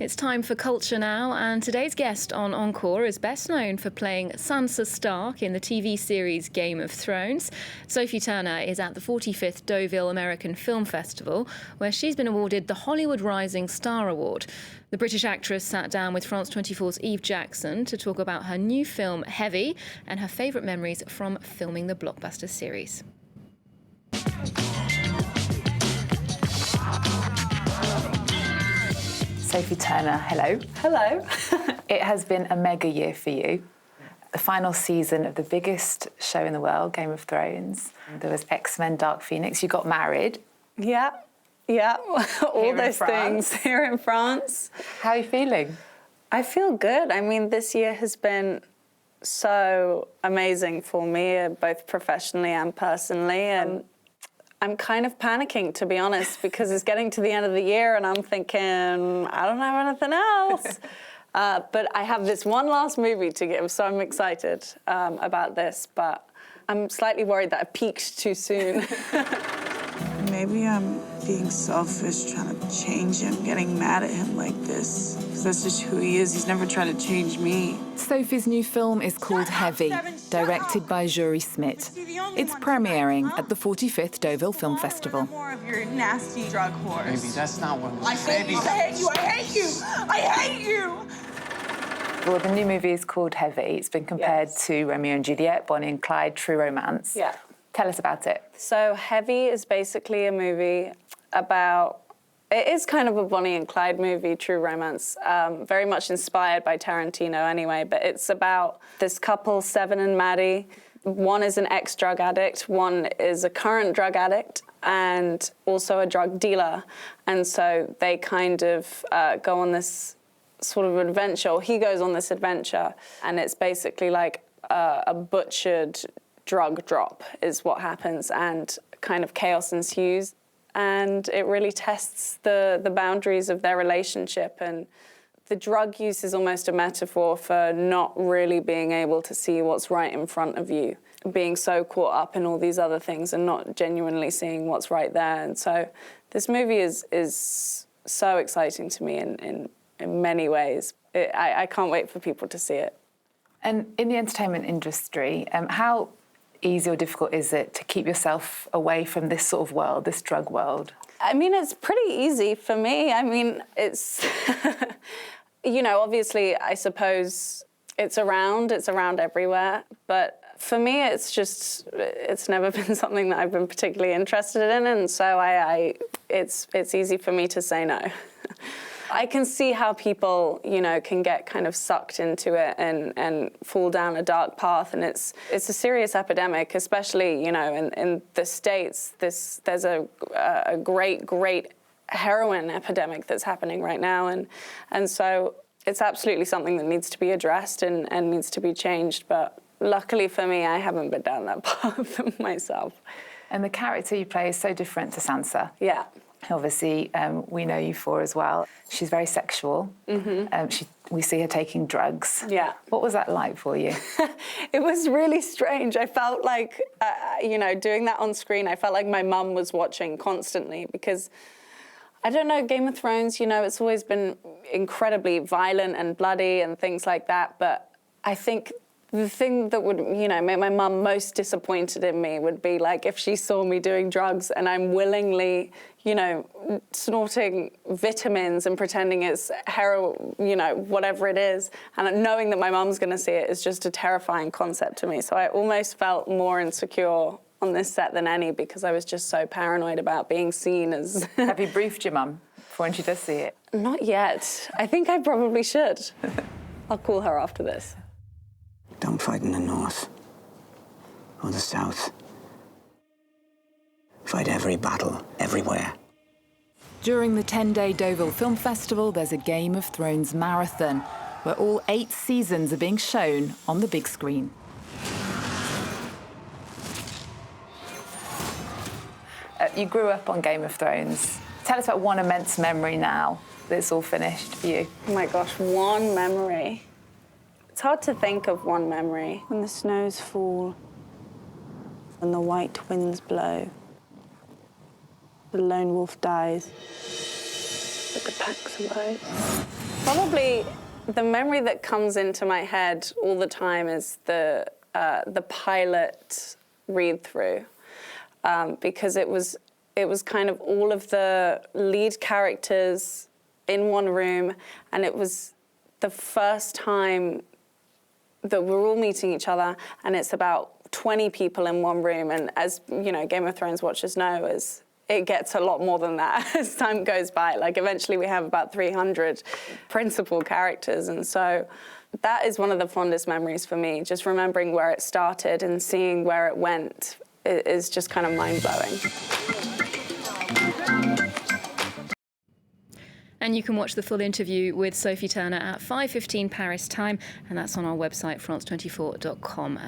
It's time for Culture now, and today's guest on ENCORE is best known for playing Sansa Stark in the TV series Game of Thrones. Sophie Turner is at the 45th Deauville American Film Festival, where she's been awarded the Hollywood Rising Star Award. The British actress sat down with France 24's Eve Jackson to talk about her new film Heavy and her favourite memories from filming the blockbuster series. Sophie Turner, hello. Hello. It has been a mega year for you. The final season of the biggest show in the world, Game of Thrones. There was X-Men Dark Phoenix. You got married. Yeah, all those things here in France. How are you feeling? I feel good. I mean, this year has been so amazing for me, both professionally and personally. And I'm kind of panicking, to be honest, because it's getting to the end of the year and I'm thinking, I don't have anything else. But I have this one last movie to give, so I'm excited about this. But I'm slightly worried that I peaked too soon. Maybe I'm being selfish, trying to change him, getting mad at him like this. Because that's just who he is. He's never tried to change me. Sophie's new film is called Heavy, directed by Jury Smith. It's premiering at the 45th Deauville Film Festival. More of your nasty drug horse. Baby, that's not what I hate you, I hate you, I hate you, I hate you! Well, the new movie is called Heavy. It's been compared to Romeo and Juliet, Bonnie and Clyde, true romance. Yeah. Tell us about it. So Heavy is basically a movie about, it is kind of a Bonnie and Clyde movie, true romance, very much inspired by Tarantino anyway, but it's about this couple, Seven and Maddie. One is an ex-drug addict, one is a current drug addict, and also a drug dealer. And so they kind of go on this sort of adventure, or he goes on this adventure, and it's basically like a butchered drug drop is what happens, and kind of chaos ensues. And it really tests the boundaries of their relationship. And the drug use is almost a metaphor for not really being able to see what's right in front of you, being so caught up in all these other things and not genuinely seeing what's right there. And so this movie is so exciting to me in many ways. I can't wait for people to see it. And in the entertainment industry, how easy or difficult is it to keep yourself away from this sort of world, this drug world? I mean, it's pretty easy for me. I mean, it's, you know, obviously, I suppose it's around everywhere. But for me, it's never been something that I've been particularly interested in. And so it's easy for me to say no. I can see how people, you know, can get kind of sucked into it and fall down a dark path. And it's a serious epidemic, especially, you know, in the States. There's a great heroin epidemic that's happening right now. And so it's absolutely something that needs to be addressed and needs to be changed. But luckily for me, I haven't been down that path myself. And the character you play is so different to Sansa. Yeah. Obviously, we know you for as well. She's very sexual. Mm-hmm. We see her taking drugs. Yeah. What was that like for you? It was really strange. I felt like, you know, doing that on screen, I felt like my mum was watching constantly because, I don't know, Game of Thrones, you know, it's always been incredibly violent and bloody and things like that. But I think the thing that would, you know, make my mum most disappointed in me would be like if she saw me doing drugs and I'm willingly, you know, snorting vitamins and pretending it's heroin, you know, whatever it is, and knowing that my mum's going to see it is just a terrifying concept to me. So I almost felt more insecure on this set than any because I was just so paranoid about being seen as... Have you briefed your mum for when she does see it? Not yet. I think I probably should. I'll call her after this. Don't fight in the north or the south. Fight every battle, everywhere. During the 10-day Deauville Film Festival, there's a Game of Thrones marathon, where all 8 seasons are being shown on the big screen. You grew up on Game of Thrones. Tell us about one immense memory now that it's all finished for you. Oh my gosh, one memory. It's hard to think of one memory. When the snows fall and the white winds blow, the lone wolf dies, but the pack survives. Probably the memory that comes into my head all the time is the pilot read-through, because it was kind of all of the lead characters in one room, and it was the first time that we're all meeting each other, and it's about 20 people in one room, and as you know, Game of Thrones watchers know, it gets a lot more than that as time goes by. Like eventually we have about 300 principal characters, and so that is one of the fondest memories for me. Just remembering where it started and seeing where it went is just kind of mind-blowing. And you can watch the full interview with Sophie Turner at 5:15 Paris time, and that's on our website, france24.com.